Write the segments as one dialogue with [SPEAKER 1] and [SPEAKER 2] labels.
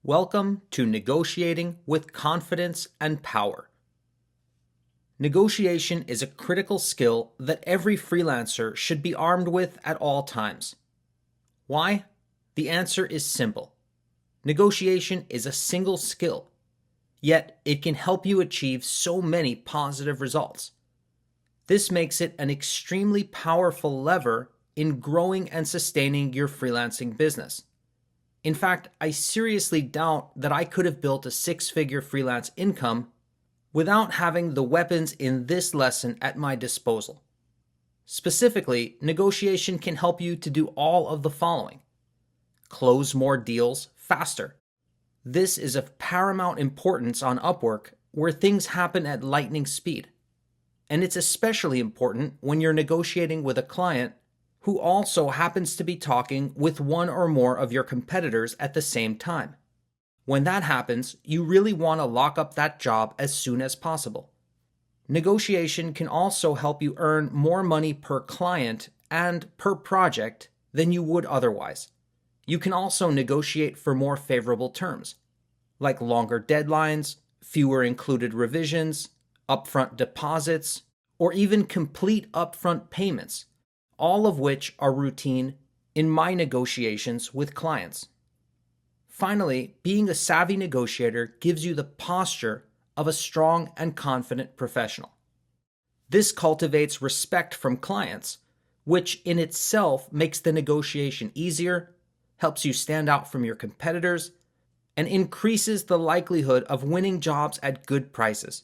[SPEAKER 1] Welcome to Negotiating with Confidence and Power. Negotiation is a critical skill that every freelancer should be armed with at all times. Why? The answer is simple. Negotiation is a single skill, yet it can help you achieve so many positive results. This makes it an extremely powerful lever in growing and sustaining your freelancing business. In fact, I seriously doubt that I could have built a six-figure freelance income without having the weapons in this lesson at my disposal. Specifically, negotiation can help you to do all of the following. Close more deals faster. This is of paramount importance on Upwork, where things happen at lightning speed. And it's especially important when you're negotiating with a client who also happens to be talking with one or more of your competitors at the same time. When that happens, you really want to lock up that job as soon as possible. Negotiation can also help you earn more money per client and per project than you would otherwise. You can also negotiate for more favorable terms, like longer deadlines, fewer included revisions, upfront deposits, or even complete upfront payments, all of which are routine in my negotiations with clients. Finally, being a savvy negotiator gives you the posture of a strong and confident professional. This cultivates respect from clients, which in itself makes the negotiation easier, helps you stand out from your competitors, and increases the likelihood of winning jobs at good prices.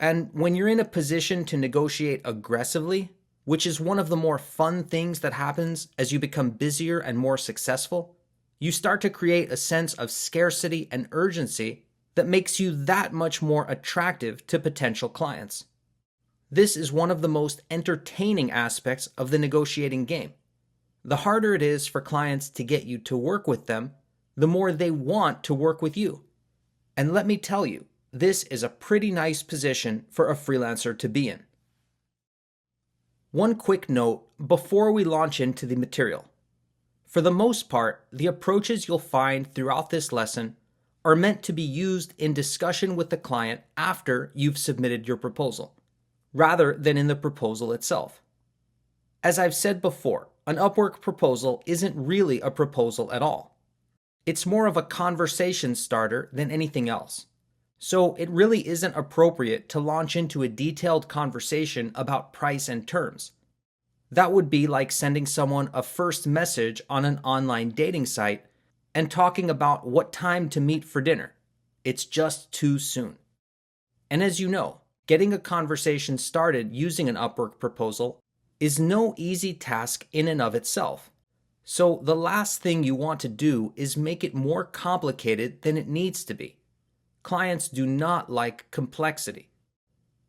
[SPEAKER 1] And when you're in a position to negotiate aggressively, which is one of the more fun things that happens as you become busier and more successful, you start to create a sense of scarcity and urgency that makes you that much more attractive to potential clients. This is one of the most entertaining aspects of the negotiating game. The harder it is for clients to get you to work with them, the more they want to work with you. And let me tell you, this is a pretty nice position for a freelancer to be in. One quick note before we launch into the material. For the most part, the approaches you'll find throughout this lesson are meant to be used in discussion with the client after you've submitted your proposal, rather than in the proposal itself. As I've said before, an Upwork proposal isn't really a proposal at all. It's more of a conversation starter than anything else. So it really isn't appropriate to launch into a detailed conversation about price and terms. That would be like sending someone a first message on an online dating site and talking about what time to meet for dinner. It's just too soon. And as you know, getting a conversation started using an Upwork proposal is no easy task in and of itself. So the last thing you want to do is make it more complicated than it needs to be. Clients do not like complexity.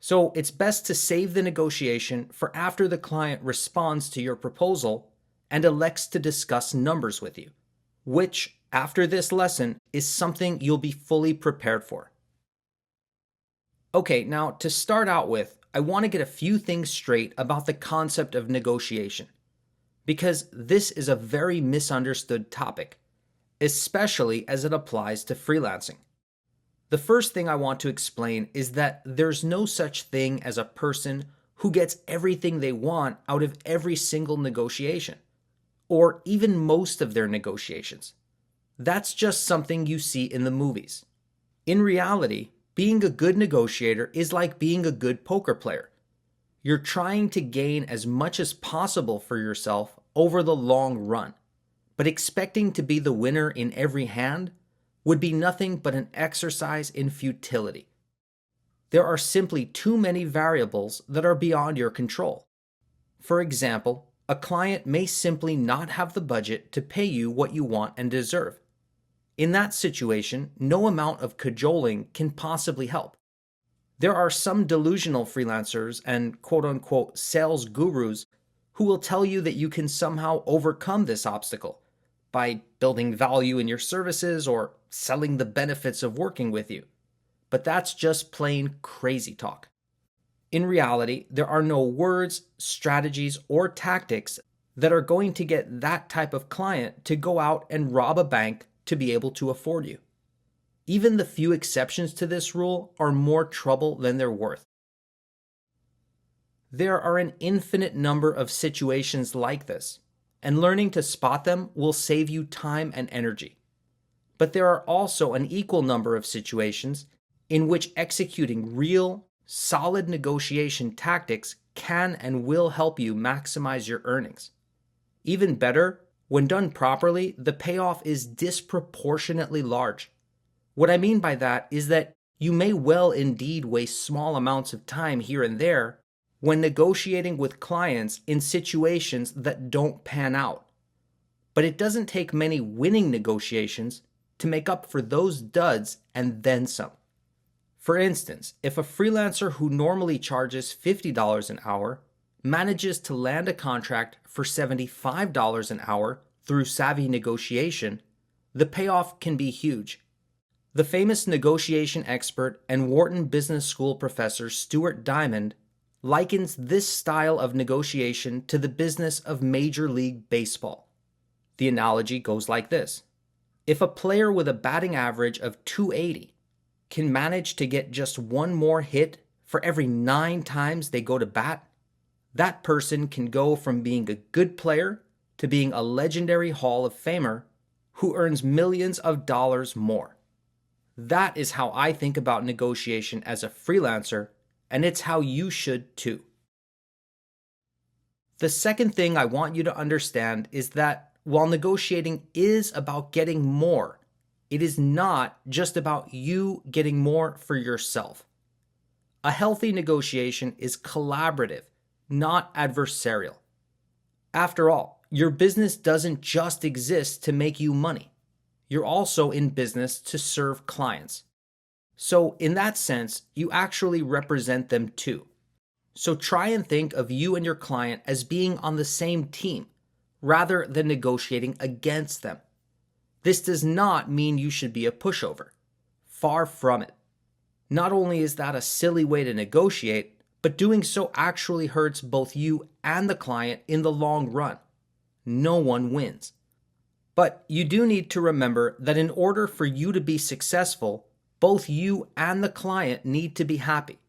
[SPEAKER 1] So it's best to save the negotiation for after the client responds to your proposal and elects to discuss numbers with you, which, after this lesson, is something you'll be fully prepared for. Okay, now to start out with, I want to get a few things straight about the concept of negotiation, because this is a very misunderstood topic, especially as it applies to freelancing. The first thing I want to explain is that there's no such thing as a person who gets everything they want out of every single negotiation, or even most of their negotiations. That's just something you see in the movies. In reality, being a good negotiator is like being a good poker player. You're trying to gain as much as possible for yourself over the long run, but expecting to be the winner in every hand would be nothing but an exercise in futility. There are simply too many variables that are beyond your control. For example, a client may simply not have the budget to pay you what you want and deserve. In that situation, no amount of cajoling can possibly help. There are some delusional freelancers and quote-unquote sales gurus who will tell you that you can somehow overcome this obstacle by building value in your services or selling the benefits of working with you. But that's just plain crazy talk. In reality, there are no words, strategies, or tactics that are going to get that type of client to go out and rob a bank to be able to afford you. Even the few exceptions to this rule are more trouble than they're worth. There are an infinite number of situations like this, and learning to spot them will save you time and energy. But there are also an equal number of situations in which executing real, solid negotiation tactics can and will help you maximize your earnings. Even better, when done properly, the payoff is disproportionately large. What I mean by that is that you may well indeed waste small amounts of time here and there when negotiating with clients in situations that don't pan out. But it doesn't take many winning negotiations to make up for those duds and then some. For instance, if a freelancer who normally charges $50 an hour manages to land a contract for $75 an hour through savvy negotiation, the payoff can be huge. The famous negotiation expert and Wharton Business School professor Stuart Diamond likens this style of negotiation to the business of Major League Baseball. The analogy goes like this. If a player with a batting average of .280 can manage to get just one more hit for every 9 times they go to bat, that person can go from being a good player to being a legendary Hall of Famer who earns millions of dollars more. That is how I think about negotiation as a freelancer, and it's how you should too. The second thing I want you to understand is that while negotiating is about getting more, it is not just about you getting more for yourself. A healthy negotiation is collaborative, not adversarial. After all, your business doesn't just exist to make you money. You're also in business to serve clients. So in that sense, you actually represent them too. So try and think of you and your client as being on the same team, rather than negotiating against them. This does not mean you should be a pushover. Far from it. Not only is that a silly way to negotiate, but doing so actually hurts both you and the client in the long run. No one wins. But you do need to remember that in order for you to be successful, both you and the client need to be happy.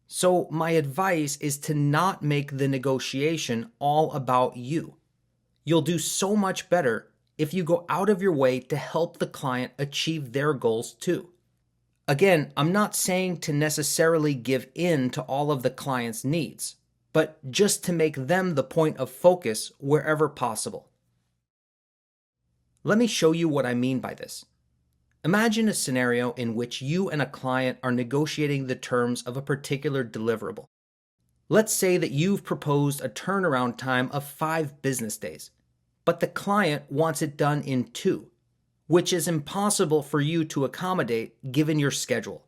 [SPEAKER 1] So my advice is to not make the negotiation all about you. You'll do so much better if you go out of your way to help the client achieve their goals too. Again, I'm not saying to necessarily give in to all of the client's needs, but just to make them the point of focus wherever possible. Let me show you what I mean by this. Imagine a scenario in which you and a client are negotiating the terms of a particular deliverable. Let's say that you've proposed a turnaround time of 5 business days, but the client wants it done in 2, which is impossible for you to accommodate given your schedule.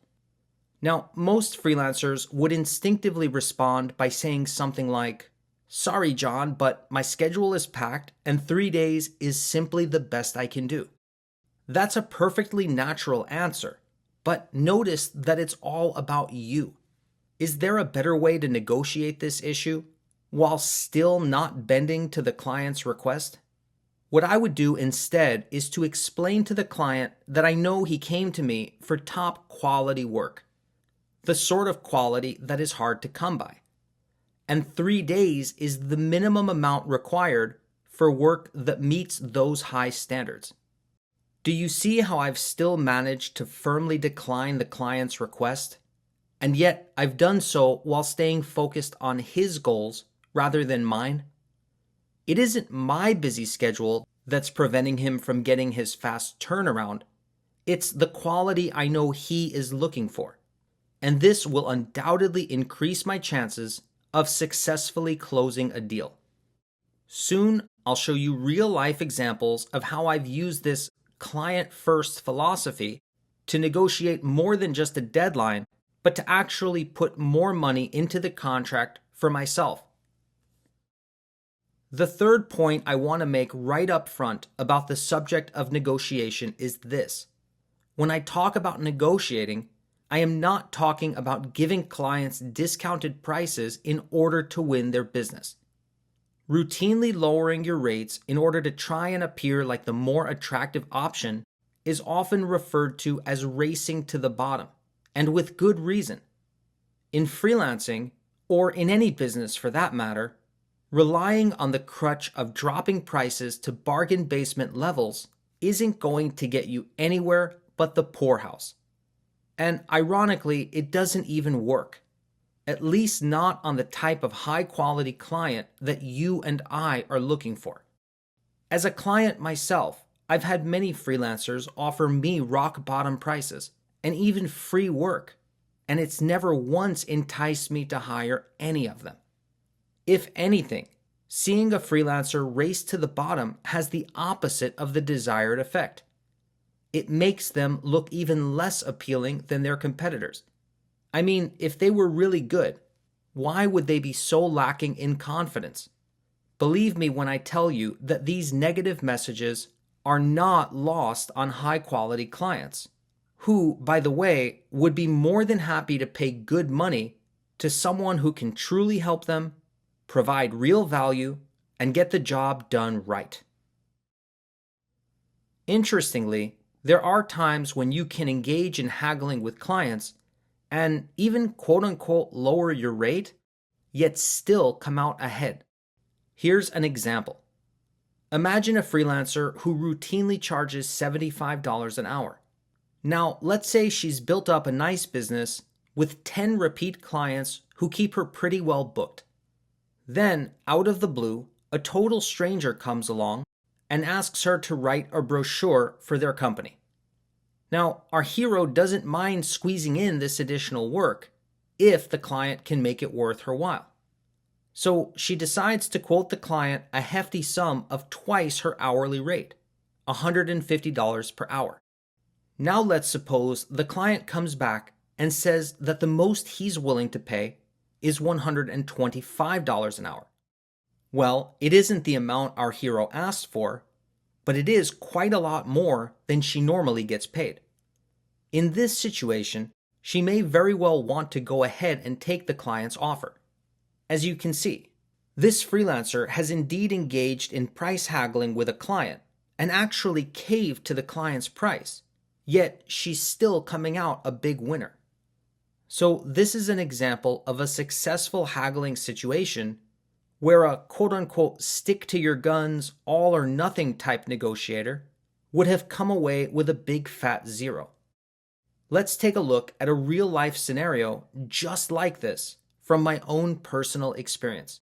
[SPEAKER 1] Now, most freelancers would instinctively respond by saying something like, "Sorry, John, but my schedule is packed and 3 days is simply the best I can do." That's a perfectly natural answer, but notice that it's all about you. Is there a better way to negotiate this issue while still not bending to the client's request? What I would do instead is to explain to the client that I know he came to me for top quality work, the sort of quality that is hard to come by. And 3 days is the minimum amount required for work that meets those high standards. Do you see how I've still managed to firmly decline the client's request? And yet I've done so while staying focused on his goals rather than mine. It isn't my busy schedule that's preventing him from getting his fast turnaround. It's the quality I know he is looking for. And this will undoubtedly increase my chances of successfully closing a deal. Soon, I'll show you real-life examples of how I've used this client-first philosophy to negotiate more than just a deadline, but to actually put more money into the contract for myself. The third point I want to make right up front about the subject of negotiation is this. When I talk about negotiating, I am not talking about giving clients discounted prices in order to win their business. Routinely lowering your rates in order to try and appear like the more attractive option is often referred to as racing to the bottom, and with good reason. In freelancing, or in any business for that matter, relying on the crutch of dropping prices to bargain basement levels isn't going to get you anywhere but the poorhouse. And ironically, it doesn't even work. At least not on the type of high-quality client that you and I are looking for. As a client myself, I've had many freelancers offer me rock-bottom prices and even free work, and it's never once enticed me to hire any of them. If anything, seeing a freelancer race to the bottom has the opposite of the desired effect. It makes them look even less appealing than their competitors. I mean, if they were really good, why would they be so lacking in confidence? Believe me when I tell you that these negative messages are not lost on high-quality clients, who, by the way, would be more than happy to pay good money to someone who can truly help them, provide real value, and get the job done right. Interestingly, there are times when you can engage in haggling with clients and even quote-unquote lower your rate, yet still come out ahead. Here's an example. Imagine a freelancer who routinely charges $75 an hour. Now, let's say she's built up a nice business with 10 repeat clients who keep her pretty well booked. Then, out of the blue, a total stranger comes along and asks her to write a brochure for their company. Now, our hero doesn't mind squeezing in this additional work if the client can make it worth her while. So she decides to quote the client a hefty sum of twice her hourly rate, $150 per hour. Now let's suppose the client comes back and says that the most he's willing to pay is $125 an hour. Well, it isn't the amount our hero asked for, but it is quite a lot more than she normally gets paid. In this situation, she may very well want to go ahead and take the client's offer. As you can see, this freelancer has indeed engaged in price haggling with a client and actually caved to the client's price, yet she's still coming out a big winner. So this is an example of a successful haggling situation where a quote-unquote stick-to-your-guns, all-or-nothing type negotiator would have come away with a big fat zero. Let's take a look at a real-life scenario just like this from my own personal experience.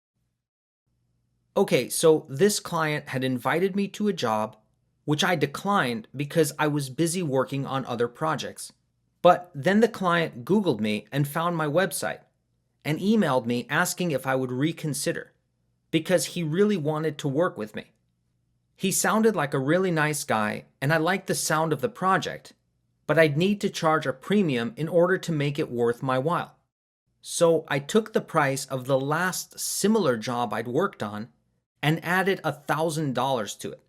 [SPEAKER 1] Okay, so this client had invited me to a job, which I declined because I was busy working on other projects. But then the client Googled me and found my website and emailed me asking if I would reconsider because he really wanted to work with me. He sounded like a really nice guy and I liked the sound of the project, but I'd need to charge a premium in order to make it worth my while. So I took the price of the last similar job I'd worked on and added $1,000 to it.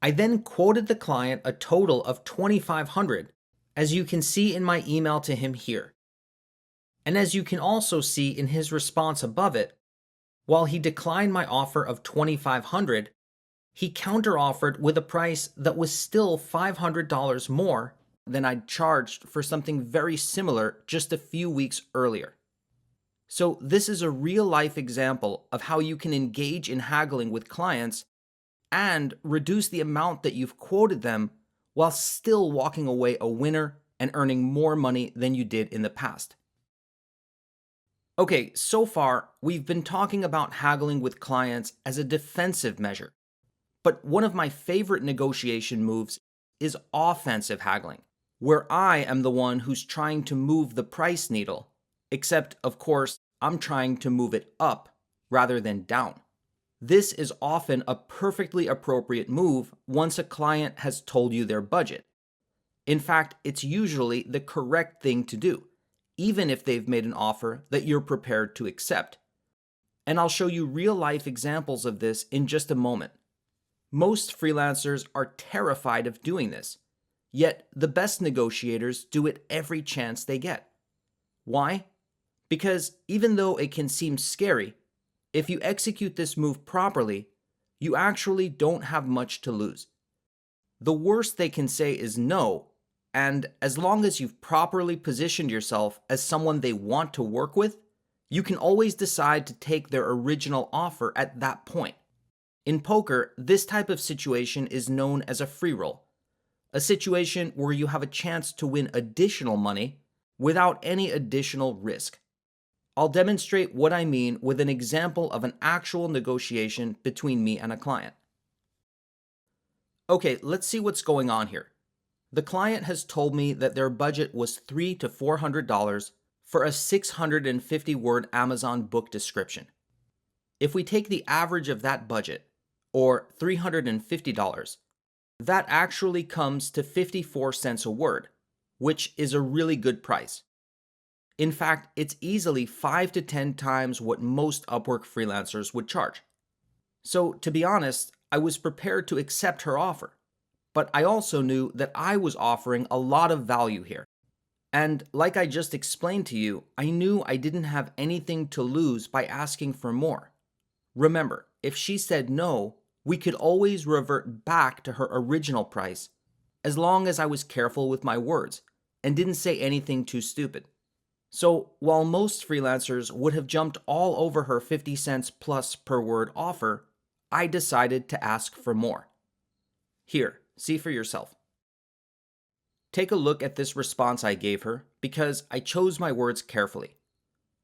[SPEAKER 1] I then quoted the client a total of $2,500, as you can see in my email to him here. And as you can also see in his response above it, while he declined my offer of $2,500, he counteroffered with a price that was still $500 more than I'd charged for something very similar just a few weeks earlier. So this is a real-life example of how you can engage in haggling with clients and reduce the amount that you've quoted them while still walking away a winner and earning more money than you did in the past. Okay, so far we've been talking about haggling with clients as a defensive measure, but one of my favorite negotiation moves is offensive haggling, where I am the one who's trying to move the price needle, except, of course, I'm trying to move it up rather than down. This is often a perfectly appropriate move once a client has told you their budget. In fact, it's usually the correct thing to do, even if they've made an offer that you're prepared to accept. And I'll show you real-life examples of this in just a moment. Most freelancers are terrified of doing this, yet the best negotiators do it every chance they get. Why? Because even though it can seem scary, if you execute this move properly, you actually don't have much to lose. The worst they can say is no, and as long as you've properly positioned yourself as someone they want to work with, you can always decide to take their original offer at that point. In poker, this type of situation is known as a free roll, a situation where you have a chance to win additional money without any additional risk. I'll demonstrate what I mean with an example of an actual negotiation between me and a client. Okay, let's see what's going on here. The client has told me that their budget was $300 to $400 for a 650-word Amazon book description. If we take the average of that budget, or $350, that actually comes to 54 cents a word, which is a really good price. In fact, it's easily 5 to 10 times what most Upwork freelancers would charge. So, to be honest, I was prepared to accept her offer, but I also knew that I was offering a lot of value here. And like I just explained to you, I knew I didn't have anything to lose by asking for more. Remember, if she said no, we could always revert back to her original price, as long as I was careful with my words and didn't say anything too stupid. So while most freelancers would have jumped all over her 50 cents plus per word offer, I decided to ask for more. Here, see for yourself. Take a look at this response I gave her because I chose my words carefully.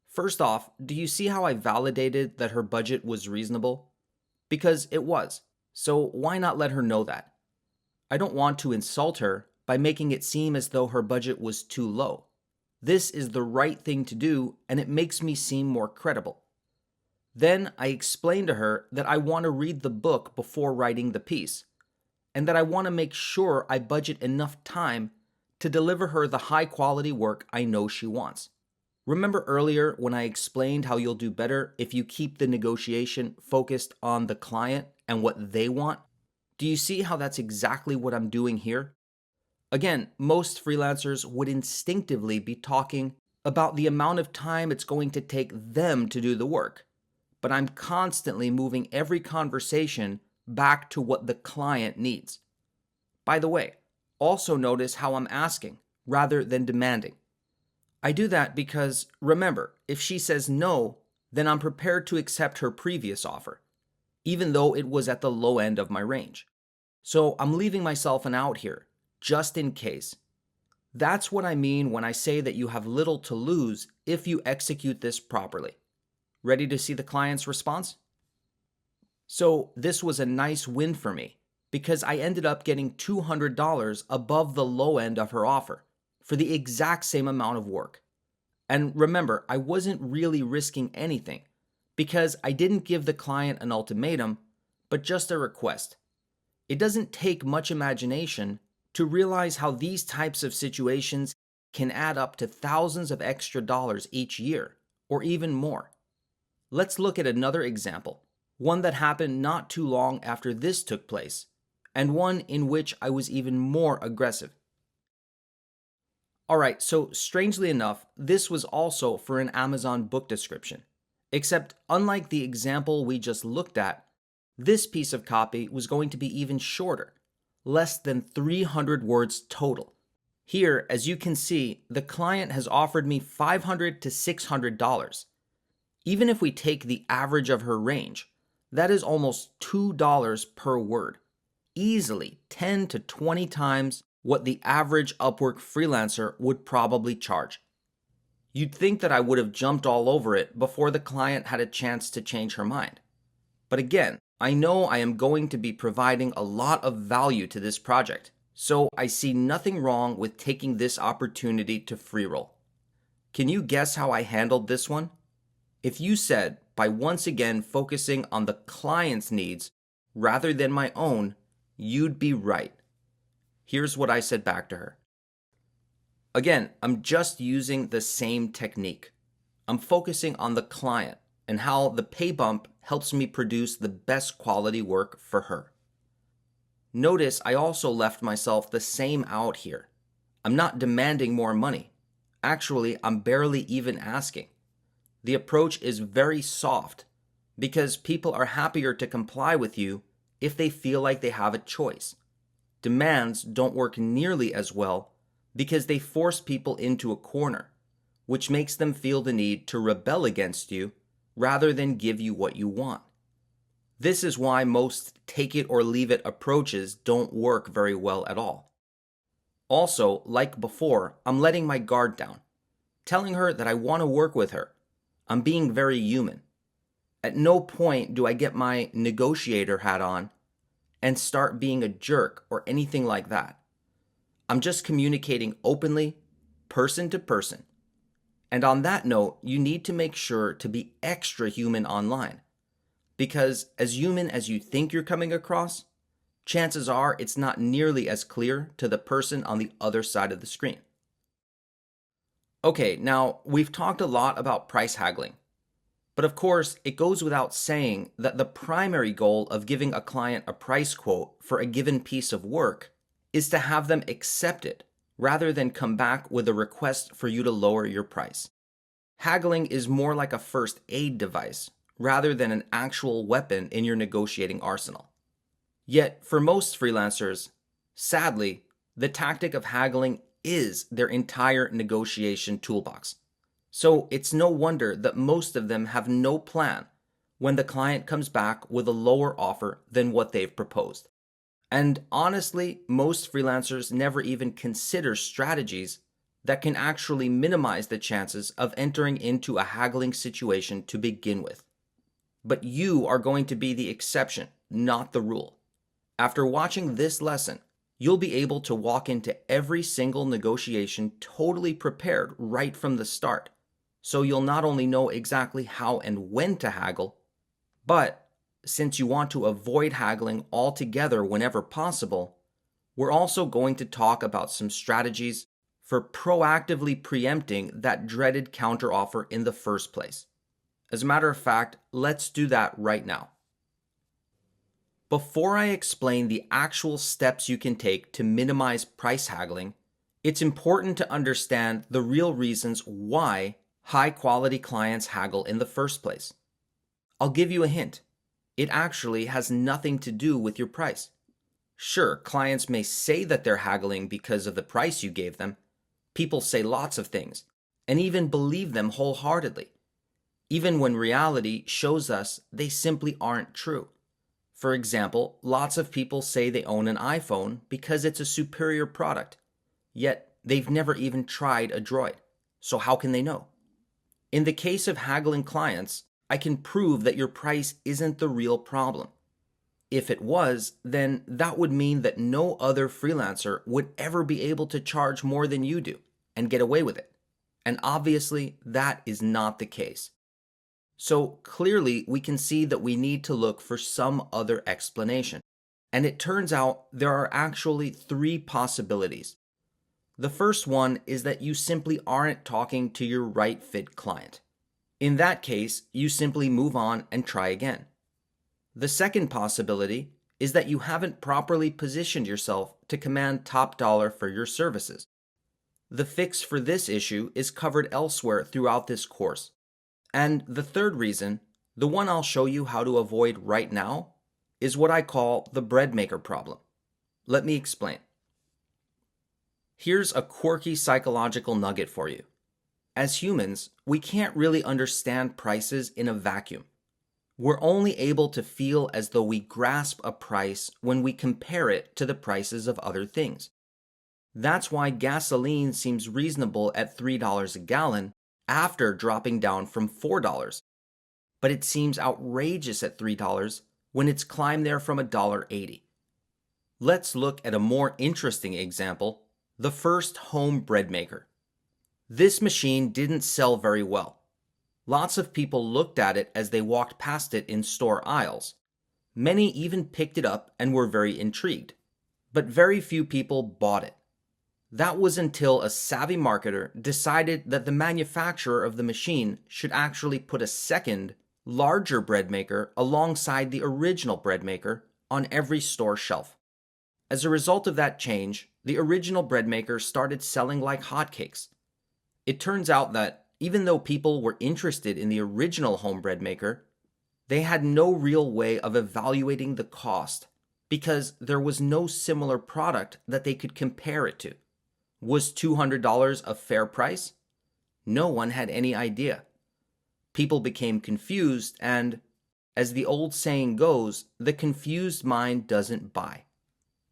[SPEAKER 1] First off, do you see how I validated that her budget was reasonable? Because it was, so why not let her know that? I don't want to insult her by making it seem as though her budget was too low. This is the right thing to do, and it makes me seem more credible. Then I explained to her that I want to read the book before writing the piece, and that I want to make sure I budget enough time to deliver her the high-quality work I know she wants. Remember earlier when I explained how you'll do better if you keep the negotiation focused on the client and what they want? Do you see how that's exactly what I'm doing here? Again, most freelancers would instinctively be talking about the amount of time it's going to take them to do the work, but I'm constantly moving every conversation back to what the client needs. By the way, also notice how I'm asking rather than demanding. I do that because, remember, if she says no, then I'm prepared to accept her previous offer, even though it was at the low end of my range. So I'm leaving myself an out here, just in case. That's what I mean when I say that you have little to lose if you execute this properly. Ready to see the client's response? So this was a nice win for me because I ended up getting $200 above the low end of her offer for the exact same amount of work. And remember, I wasn't really risking anything because I didn't give the client an ultimatum, but just a request. It doesn't take much imagination to realize how these types of situations can add up to thousands of extra dollars each year, or even more. Let's look at another example, one that happened not too long after this took place, and one in which I was even more aggressive. Alright, so strangely enough, this was also for an Amazon book description, except unlike the example we just looked at, this piece of copy was going to be even shorter, less than 300 words total. Here, as you can see, the client has offered me $500 to $600. Even if we take the average of her range, that is almost $2 per word, easily 10 to 20 times what the average Upwork freelancer would probably charge. You'd think that I would have jumped all over it before the client had a chance to change her mind. But again, I know I am going to be providing a lot of value to this project, so I see nothing wrong with taking this opportunity to free roll. Can you guess how I handled this one? If you said, by once again focusing on the client's needs rather than my own, you'd be right. Here's what I said back to her. Again, I'm just using the same technique. I'm focusing on the client and how the pay bump helps me produce the best quality work for her. Notice I also left myself the same out here. I'm not demanding more money. Actually, I'm barely even asking. The approach is very soft because people are happier to comply with you if they feel like they have a choice. Demands don't work nearly as well because they force people into a corner, which makes them feel the need to rebel against you rather than give you what you want. This is why most take it or leave it approaches don't work very well at all. Also, like before, I'm letting my guard down, telling her that I want to work with her. I'm being very human. At no point do I get my negotiator hat on and start being a jerk or anything like that. I'm just communicating openly, person to person. And on that note, you need to make sure to be extra human online. Because as human as you think you're coming across, chances are it's not nearly as clear to the person on the other side of the screen. Okay, now we've talked a lot about price haggling. But of course, it goes without saying that the primary goal of giving a client a price quote for a given piece of work is to have them accept it rather than come back with a request for you to lower your price. Haggling is more like a first aid device rather than an actual weapon in your negotiating arsenal. Yet, for most freelancers, sadly, the tactic of haggling is their entire negotiation toolbox. So it's no wonder that most of them have no plan when the client comes back with a lower offer than what they've proposed. And honestly, most freelancers never even consider strategies that can actually minimize the chances of entering into a haggling situation to begin with. But you are going to be the exception, not the rule. After watching this lesson, you'll be able to walk into every single negotiation totally prepared right from the start. So you'll not only know exactly how and when to haggle, but since you want to avoid haggling altogether whenever possible, we're also going to talk about some strategies for proactively preempting that dreaded counteroffer in the first place. As a matter of fact, let's do that right now. Before I explain the actual steps you can take to minimize price haggling, it's important to understand the real reasons why high-quality clients haggle in the first place. I'll give you a hint. It actually has nothing to do with your price. Sure, clients may say that they're haggling because of the price you gave them. People say lots of things, and even believe them wholeheartedly, even when reality shows us they simply aren't true. For example, lots of people say they own an iPhone because it's a superior product, yet they've never even tried a Droid. So how can they know? In the case of haggling clients, I can prove that your price isn't the real problem. If it was, then that would mean that no other freelancer would ever be able to charge more than you do and get away with it. And obviously, that is not the case. So clearly, we can see that we need to look for some other explanation. And it turns out there are actually 3 possibilities. The first one is that you simply aren't talking to your right fit client. In that case, you simply move on and try again. The second possibility is that you haven't properly positioned yourself to command top dollar for your services. The fix for this issue is covered elsewhere throughout this course. And the third reason, the one I'll show you how to avoid right now, is what I call the bread maker problem. Let me explain. Here's a quirky psychological nugget for you. As humans, we can't really understand prices in a vacuum. We're only able to feel as though we grasp a price when we compare it to the prices of other things. That's why gasoline seems reasonable at $3 a gallon after dropping down from $4. But it seems outrageous at $3 when it's climbed there from $1.80. Let's look at a more interesting example, the first home bread maker. This machine didn't sell very well. Lots of people looked at it as they walked past it in store aisles. Many even picked it up and were very intrigued. But very few people bought it. That was until a savvy marketer decided that the manufacturer of the machine should actually put a second, larger bread maker alongside the original bread maker on every store shelf. As a result of that change, the original bread maker started selling like hotcakes. It turns out that even though people were interested in the original home bread maker, they had no real way of evaluating the cost because there was no similar product that they could compare it to. Was $200 a fair price? No one had any idea. People became confused, and, as the old saying goes, the confused mind doesn't buy.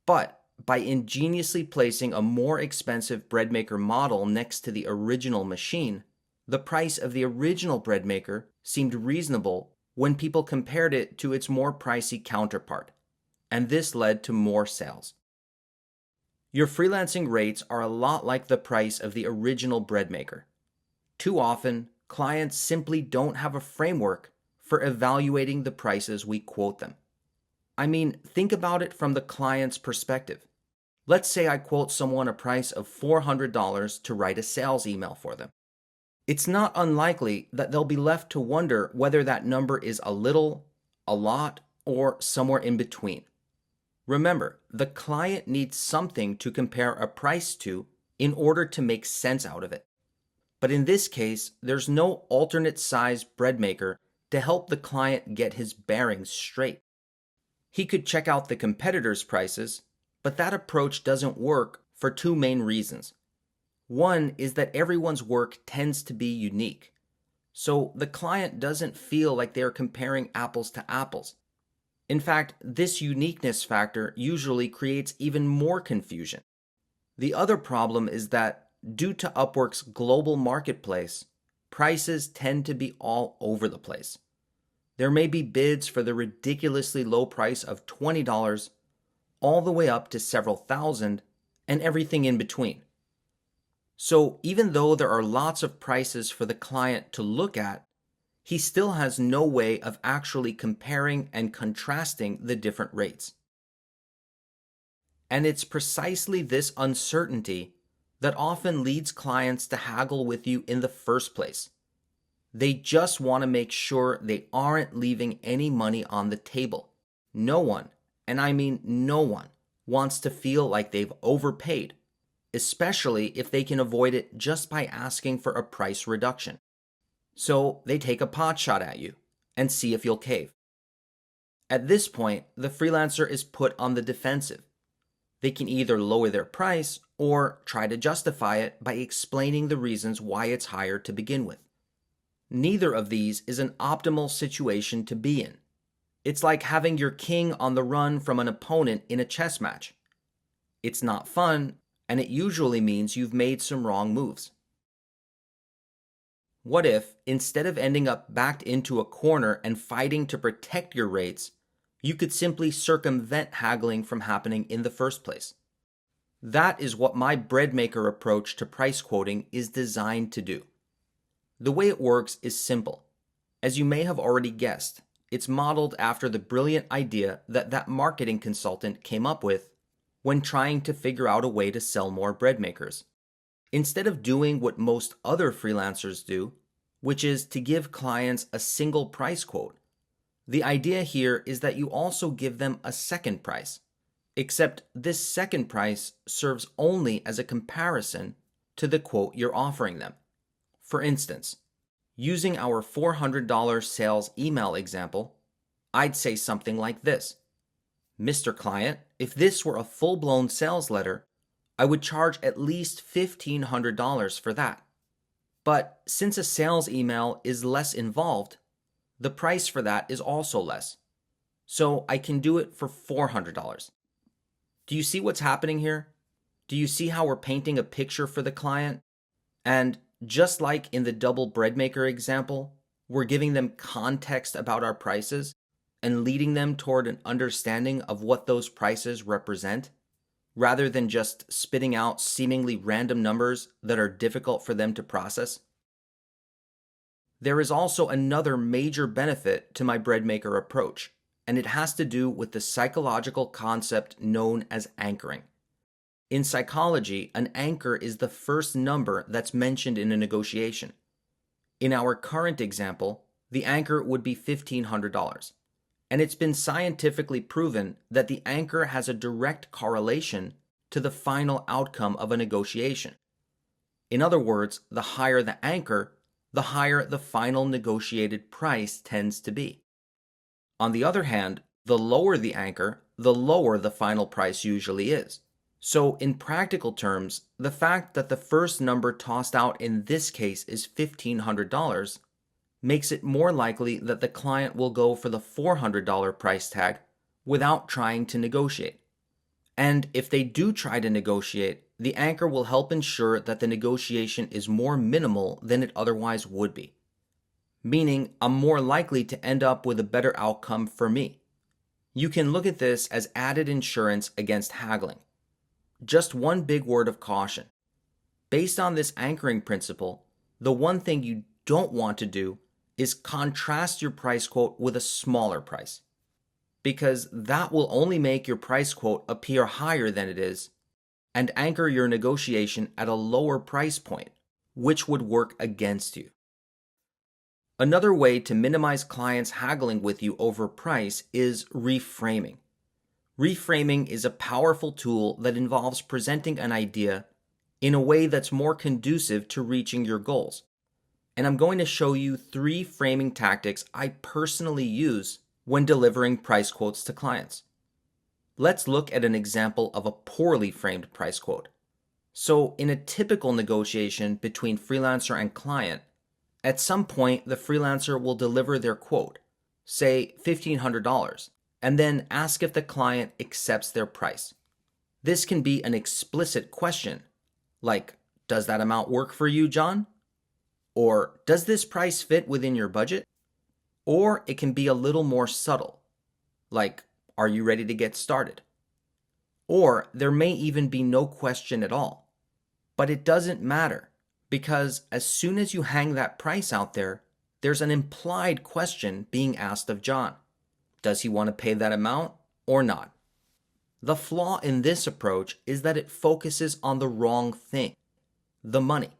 [SPEAKER 1] But by ingeniously placing a more expensive bread maker model next to the original machine, the price of the original bread maker seemed reasonable when people compared it to its more pricey counterpart, and this led to more sales. Your freelancing rates are a lot like the price of the original bread maker. Too often, clients simply don't have a framework for evaluating the prices we quote them. I mean, think about it from the client's perspective. Let's say I quote someone a price of $400 to write a sales email for them. It's not unlikely that they'll be left to wonder whether that number is a little, a lot, or somewhere in between. Remember, the client needs something to compare a price to in order to make sense out of it. But in this case, there's no alternate size bread maker to help the client get his bearings straight. He could check out the competitors' prices, but that approach doesn't work for two main reasons. One is that everyone's work tends to be unique, so the client doesn't feel like they're comparing apples to apples. In fact, this uniqueness factor usually creates even more confusion. The other problem is that, due to Upwork's global marketplace, prices tend to be all over the place. There may be bids for the ridiculously low price of $20 all the way up to several thousand, and everything in between. So even though there are lots of prices for the client to look at, he still has no way of actually comparing and contrasting the different rates. And it's precisely this uncertainty that often leads clients to haggle with you in the first place. They just want to make sure they aren't leaving any money on the table. No one, and I mean no one, wants to feel like they've overpaid, especially if they can avoid it just by asking for a price reduction. So they take a pot shot at you and see if you'll cave. At this point, the freelancer is put on the defensive. They can either lower their price or try to justify it by explaining the reasons why it's higher to begin with. Neither of these is an optimal situation to be in. It's like having your king on the run from an opponent in a chess match. It's not fun, and it usually means you've made some wrong moves. What if, instead of ending up backed into a corner and fighting to protect your rates, you could simply circumvent haggling from happening in the first place? That is what my bread maker approach to price quoting is designed to do. The way it works is simple. As you may have already guessed, it's modeled after the brilliant idea that marketing consultant came up with when trying to figure out a way to sell more bread makers. Instead of doing what most other freelancers do, which is to give clients a single price quote, the idea here is that you also give them a second price, except this second price serves only as a comparison to the quote you're offering them. For instance, using our $400 sales email example, I'd say something like this. Mr. Client, if this were a full-blown sales letter, I would charge at least $1,500 for that. But since a sales email is less involved, the price for that is also less. So I can do it for $400. Do you see what's happening here? Do you see how we're painting a picture for the client? And just like in the double bread maker example, we're giving them context about our prices and leading them toward an understanding of what those prices represent, rather than just spitting out seemingly random numbers that are difficult for them to process. There is also another major benefit to my bread maker approach, and it has to do with the psychological concept known as anchoring. In psychology, an anchor is the first number that's mentioned in a negotiation. In our current example, the anchor would be $1,500. And it's been scientifically proven that the anchor has a direct correlation to the final outcome of a negotiation. In other words, the higher the anchor, the higher the final negotiated price tends to be. On the other hand, the lower the anchor, the lower the final price usually is. So in practical terms, the fact that the first number tossed out in this case is $1,500 makes it more likely that the client will go for the $400 price tag without trying to negotiate. And if they do try to negotiate, the anchor will help ensure that the negotiation is more minimal than it otherwise would be. Meaning, I'm more likely to end up with a better outcome for me. You can look at this as added insurance against haggling. Just one big word of caution. Based on this anchoring principle, the one thing you don't want to do is contrast your price quote with a smaller price, because that will only make your price quote appear higher than it is and anchor your negotiation at a lower price point, which would work against you. Another way to minimize clients haggling with you over price is reframing. Reframing is a powerful tool that involves presenting an idea in a way that's more conducive to reaching your goals. And I'm going to show you 3 framing tactics I personally use when delivering price quotes to clients. Let's look at an example of a poorly framed price quote. So in a typical negotiation between freelancer and client, at some point the freelancer will deliver their quote, say $1,500, and then ask if the client accepts their price. This can be an explicit question, like, "Does that amount work for you, John?" Or, "Does this price fit within your budget?" Or it can be a little more subtle, like, "Are you ready to get started?" Or there may even be no question at all. But it doesn't matter, because as soon as you hang that price out there, there's an implied question being asked of John. Does he want to pay that amount or not? The flaw in this approach is that it focuses on the wrong thing, the money,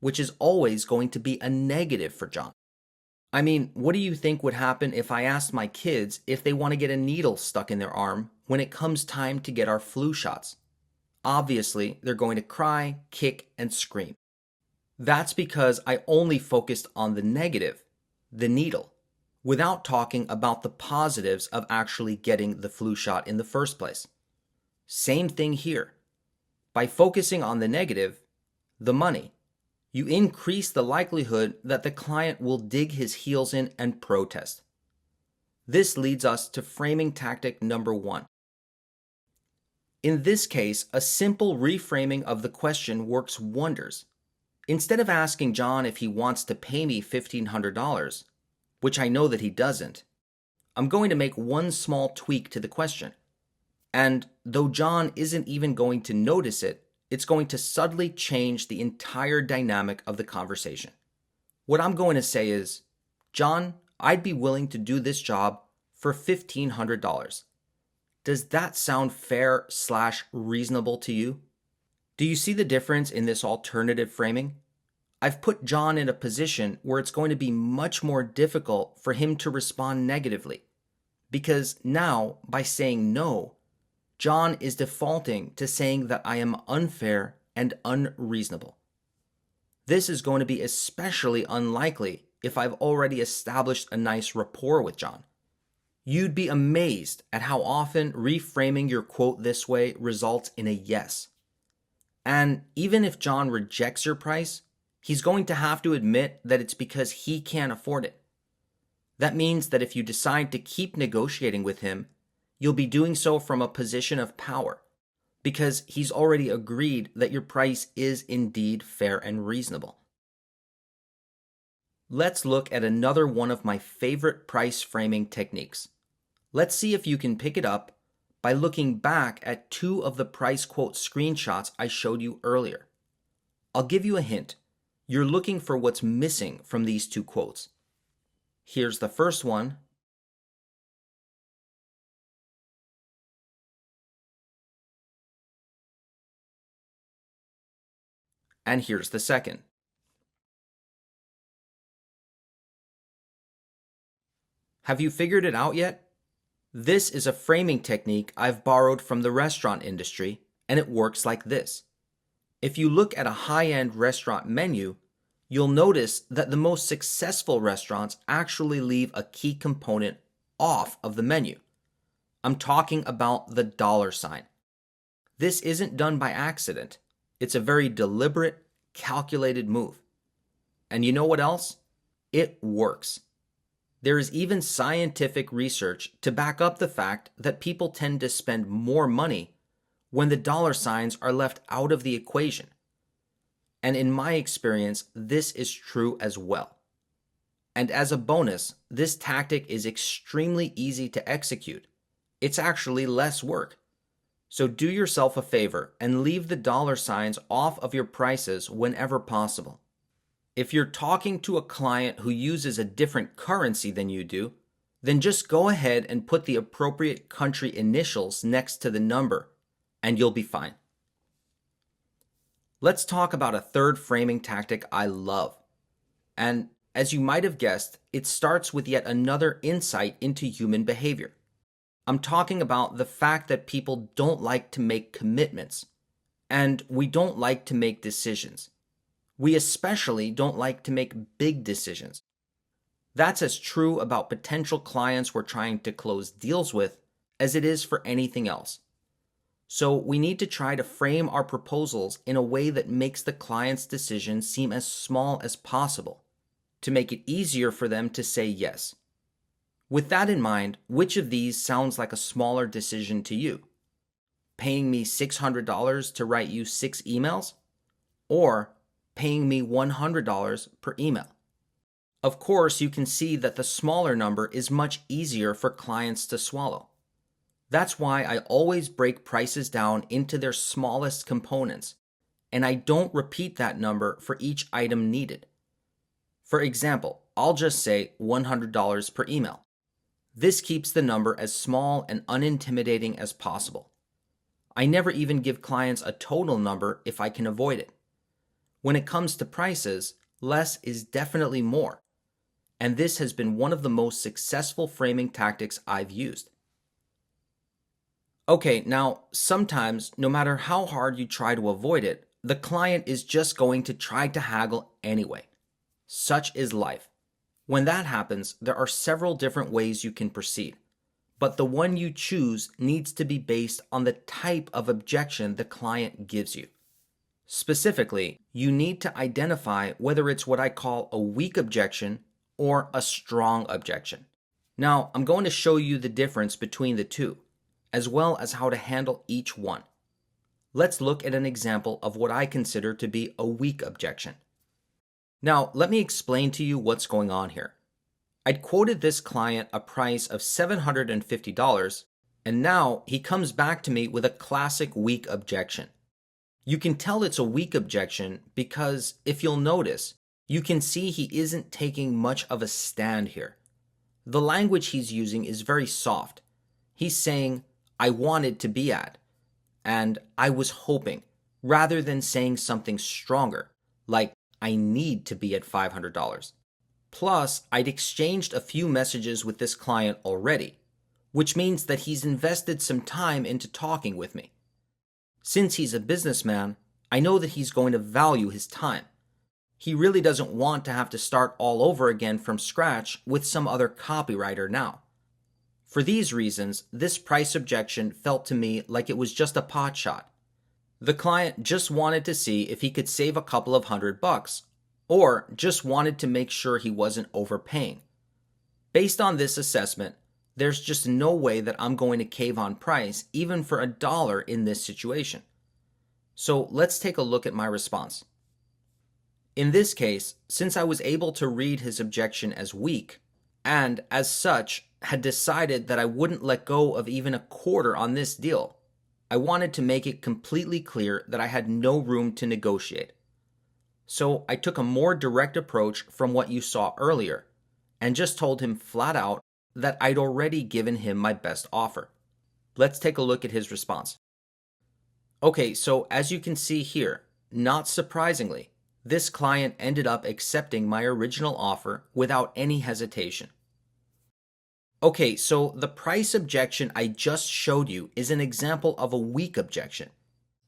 [SPEAKER 1] which is always going to be a negative for John. I mean, what do you think would happen if I asked my kids if they want to get a needle stuck in their arm when it comes time to get our flu shots? Obviously, they're going to cry, kick, and scream. That's because I only focused on the negative, the needle, without talking about the positives of actually getting the flu shot in the first place. Same thing here. By focusing on the negative, the money, you increase the likelihood that the client will dig his heels in and protest. This leads us to framing tactic number 1. In this case, a simple reframing of the question works wonders. Instead of asking John if he wants to pay me $1,500, which I know that he doesn't, I'm going to make one small tweak to the question. And though John isn't even going to notice it, it's going to subtly change the entire dynamic of the conversation. What I'm going to say is, "John, I'd be willing to do this job for $1,500. Does that sound fair/reasonable to you?" Do you see the difference in this alternative framing? I've put John in a position where it's going to be much more difficult for him to respond negatively, because now, by saying no, John is defaulting to saying that I am unfair and unreasonable. This is going to be especially unlikely if I've already established a nice rapport with John. You'd be amazed at how often reframing your quote this way results in a yes. And even if John rejects your price, he's going to have to admit that it's because he can't afford it. That means that if you decide to keep negotiating with him, you'll be doing so from a position of power, because he's already agreed that your price is indeed fair and reasonable. Let's look at another one of my favorite price framing techniques. Let's see if you can pick it up by looking back at 2 of the price quote screenshots I showed you earlier. I'll give you a hint. You're looking for what's missing from these 2 quotes. Here's the first one. And here's the second. Have you figured it out yet? This is a framing technique I've borrowed from the restaurant industry, and it works like this. If you look at a high-end restaurant menu, you'll notice that the most successful restaurants actually leave a key component off of the menu. I'm talking about the dollar sign. This isn't done by accident. It's a very deliberate, calculated move. And you know what else? It works. There is even scientific research to back up the fact that people tend to spend more money when the dollar signs are left out of the equation. And in my experience, this is true as well. And as a bonus, this tactic is extremely easy to execute. It's actually less work. So do yourself a favor and leave the dollar signs off of your prices whenever possible. If you're talking to a client who uses a different currency than you do, then just go ahead and put the appropriate country initials next to the number, and you'll be fine. Let's talk about a third framing tactic I love. And as you might have guessed, it starts with yet another insight into human behavior. I'm talking about the fact that people don't like to make commitments, and we don't like to make decisions. We especially don't like to make big decisions. That's as true about potential clients we're trying to close deals with as it is for anything else. So we need to try to frame our proposals in a way that makes the client's decision seem as small as possible, to make it easier for them to say yes. With that in mind, which of these sounds like a smaller decision to you? Paying me $600 to write you 6 emails? Or paying me $100 per email? Of course, you can see that the smaller number is much easier for clients to swallow. That's why I always break prices down into their smallest components, and I don't repeat that number for each item needed. For example, I'll just say $100 per email. This keeps the number as small and unintimidating as possible. I never even give clients a total number if I can avoid it. When it comes to prices, less is definitely more, and this has been one of the most successful framing tactics I've used. Okay, now sometimes, no matter how hard you try to avoid it, the client is just going to try to haggle anyway. Such is life. When that happens, there are several different ways you can proceed, but the one you choose needs to be based on the type of objection the client gives you. Specifically, you need to identify whether it's what I call a weak objection or a strong objection. Now, I'm going to show you the difference between the two, as well as how to handle each one. Let's look at an example of what I consider to be a weak objection. Now, let me explain to you what's going on here. I'd quoted this client a price of $750, and now he comes back to me with a classic weak objection. You can tell it's a weak objection because, if you'll notice, you can see he isn't taking much of a stand here. The language he's using is very soft. He's saying, "I wanted to be at," and "I was hoping," rather than saying something stronger, like, "I need to be at $500. Plus, I'd exchanged a few messages with this client already, which means that he's invested some time into talking with me. Since he's a businessman, I know that he's going to value his time. He really doesn't want to have to start all over again from scratch with some other copywriter now. For these reasons, this price objection felt to me like it was just a pot shot. The client just wanted to see if he could save a couple of $100, or just wanted to make sure he wasn't overpaying. Based on this assessment, there's just no way that I'm going to cave on price even for $1 in this situation. So let's take a look at my response. In this case, since I was able to read his objection as weak, and as such had decided that I wouldn't let go of even a quarter on this deal, I wanted to make it completely clear that I had no room to negotiate. So I took a more direct approach from what you saw earlier, and just told him flat out that I'd already given him my best offer. Let's take a look at his response. Okay, so as you can see here, not surprisingly, this client ended up accepting my original offer without any hesitation. Okay, so the price objection I just showed you is an example of a weak objection.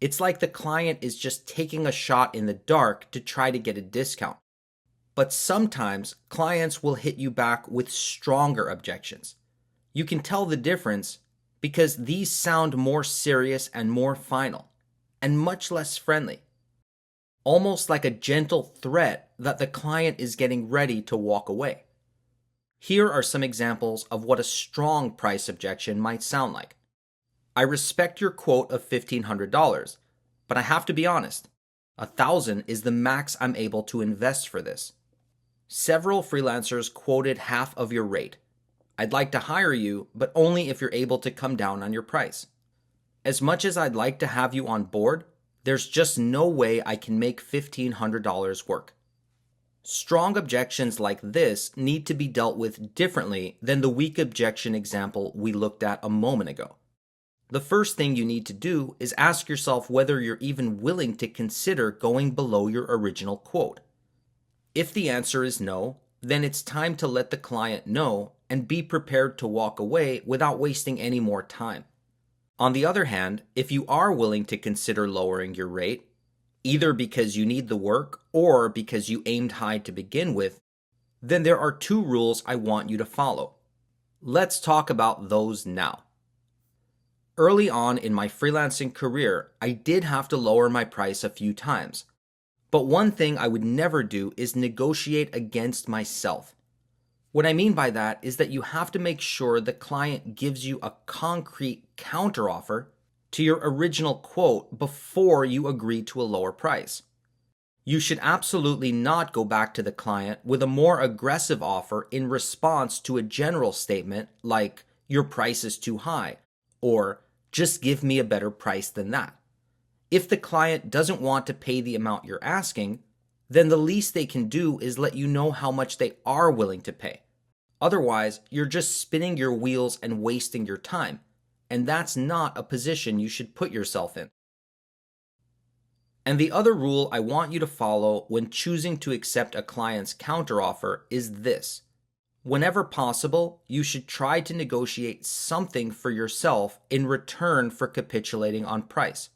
[SPEAKER 1] It's like the client is just taking a shot in the dark to try to get a discount. But sometimes clients will hit you back with stronger objections. You can tell the difference because these sound more serious and more final, and much less friendly, almost like a gentle threat that the client is getting ready to walk away. Here are some examples of what a strong price objection might sound like. I respect your quote of $1,500, but I have to be honest, $1,000 is the max I'm able to invest for this. Several freelancers quoted half of your rate. I'd like to hire you, but only if you're able to come down on your price. As much as I'd like to have you on board, there's just no way I can make $1,500 work. Strong objections like this need to be dealt with differently than the weak objection example we looked at a moment ago. The first thing you need to do is ask yourself whether you're even willing to consider going below your original quote. If the answer is no, then it's time to let the client know and be prepared to walk away without wasting any more time. On the other hand, if you are willing to consider lowering your rate, either because you need the work or because you aimed high to begin with, then there are two rules I want you to follow. Let's talk about those now. Early on in my freelancing career, I did have to lower my price a few times. But one thing I would never do is negotiate against myself. What I mean by that is that you have to make sure the client gives you a concrete counteroffer to your original quote before you agree to a lower price. You should absolutely not go back to the client with a more aggressive offer in response to a general statement like, "Your price is too high," or "Just give me a better price than that." If the client doesn't want to pay the amount you're asking, then the least they can do is let you know how much they are willing to pay. Otherwise, you're just spinning your wheels and wasting your time, and that's not a position you should put yourself in. And the other rule I want you to follow when choosing to accept a client's counteroffer is this. Whenever possible, you should try to negotiate something for yourself in return for capitulating on price.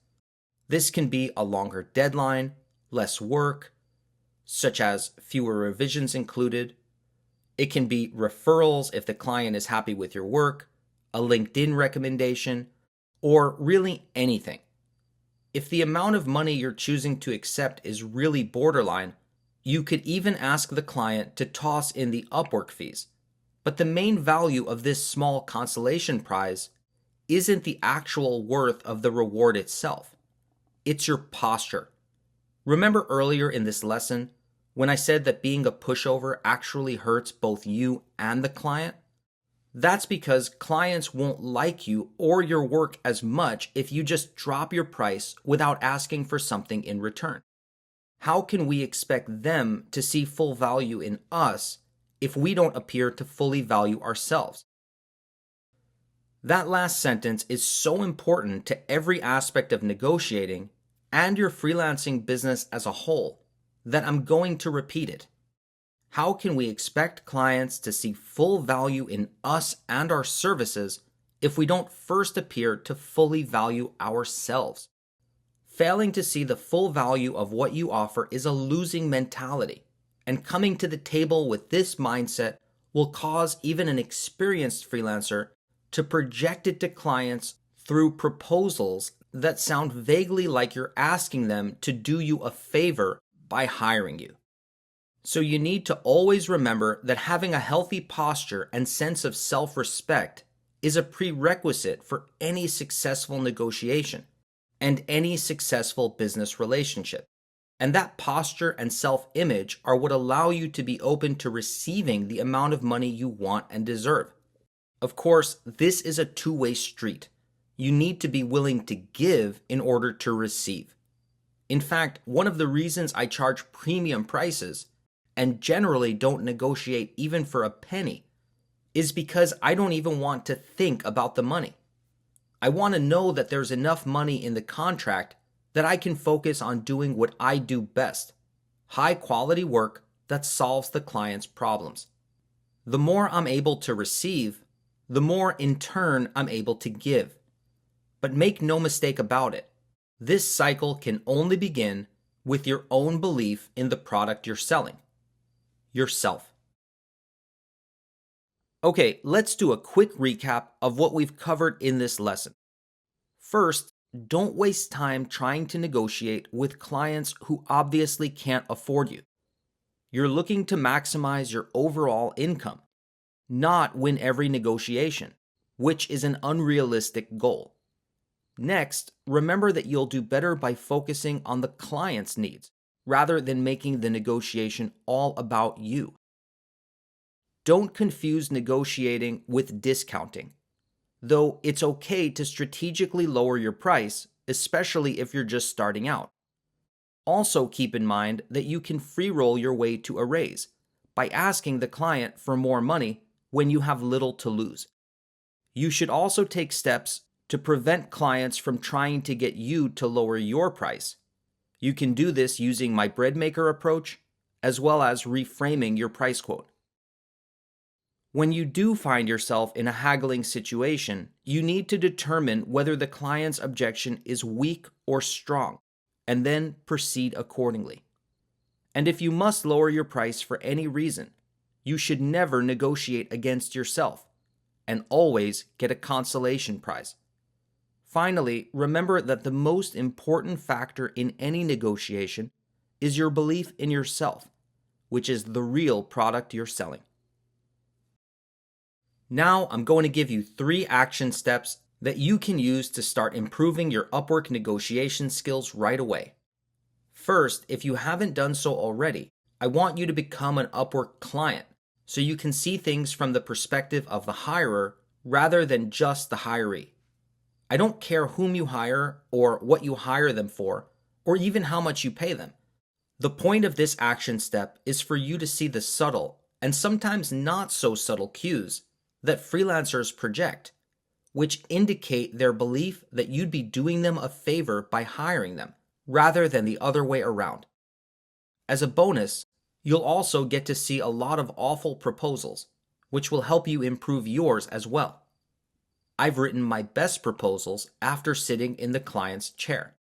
[SPEAKER 1] This can be a longer deadline, less work, such as fewer revisions included. It can be referrals if the client is happy with your work, a LinkedIn recommendation, or really anything. If the amount of money you're choosing to accept is really borderline, you could even ask the client to toss in the Upwork fees. But the main value of this small consolation prize isn't the actual worth of the reward itself. It's your posture. Remember earlier in this lesson when I said that being a pushover actually hurts both you and the client? That's because clients won't like you or your work as much if you just drop your price without asking for something in return. How can we expect them to see full value in us if we don't appear to fully value ourselves? That last sentence is so important to every aspect of negotiating and your freelancing business as a whole that I'm going to repeat it. How can we expect clients to see full value in us and our services if we don't first appear to fully value ourselves? Failing to see the full value of what you offer is a losing mentality, and coming to the table with this mindset will cause even an experienced freelancer to project it to clients through proposals that sound vaguely like you're asking them to do you a favor by hiring you. So you need to always remember that having a healthy posture and sense of self-respect is a prerequisite for any successful negotiation and any successful business relationship. And that posture and self-image are what allow you to be open to receiving the amount of money you want and deserve. Of course, this is a two-way street. You need to be willing to give in order to receive. In fact, one of the reasons I charge premium prices and generally don't negotiate even for a penny is because I don't even want to think about the money. I want to know that there's enough money in the contract that I can focus on doing what I do best, high quality work that solves the client's problems. The more I'm able to receive, the more in turn I'm able to give. But make no mistake about it, this cycle can only begin with your own belief in the product you're selling, yourself. Okay, let's do a quick recap of what we've covered in this lesson. First, don't waste time trying to negotiate with clients who obviously can't afford you. You're looking to maximize your overall income, not win every negotiation, which is an unrealistic goal. Next, remember that you'll do better by focusing on the client's needs rather than making the negotiation all about you. Don't confuse negotiating with discounting, though it's okay to strategically lower your price, especially if you're just starting out. Also, keep in mind that you can free roll your way to a raise by asking the client for more money when you have little to lose. You should also take steps to prevent clients from trying to get you to lower your price. You can do this using my bread maker approach, as well as reframing your price quote. When you do find yourself in a haggling situation, you need to determine whether the client's objection is weak or strong, and then proceed accordingly. And if you must lower your price for any reason, you should never negotiate against yourself, and always get a consolation prize. Finally, remember that the most important factor in any negotiation is your belief in yourself, which is the real product you're selling. Now I'm going to give you 3 action steps that you can use to start improving your Upwork negotiation skills right away. First, if you haven't done so already, I want you to become an Upwork client so you can see things from the perspective of the hirer rather than just the hiree. I don't care whom you hire or what you hire them for, or even how much you pay them. The point of this action step is for you to see the subtle and sometimes not so subtle cues that freelancers project, which indicate their belief that you'd be doing them a favor by hiring them, rather than the other way around. As a bonus, you'll also get to see a lot of awful proposals, which will help you improve yours as well. I've written my best proposals after sitting in the client's chair.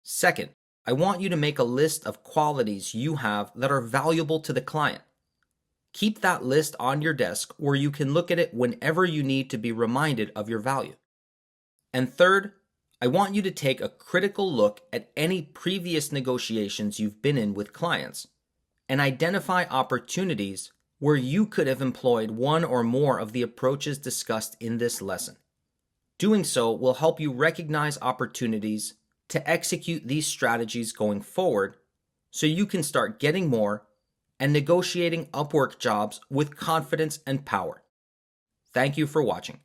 [SPEAKER 1] Second, I want you to make a list of qualities you have that are valuable to the client. Keep that list on your desk where you can look at it whenever you need to be reminded of your value. And third, I want you to take a critical look at any previous negotiations you've been in with clients and identify opportunities where you could have employed one or more of the approaches discussed in this lesson. Doing so will help you recognize opportunities to execute these strategies going forward so you can start getting more and negotiating Upwork jobs with confidence and power. Thank you for watching.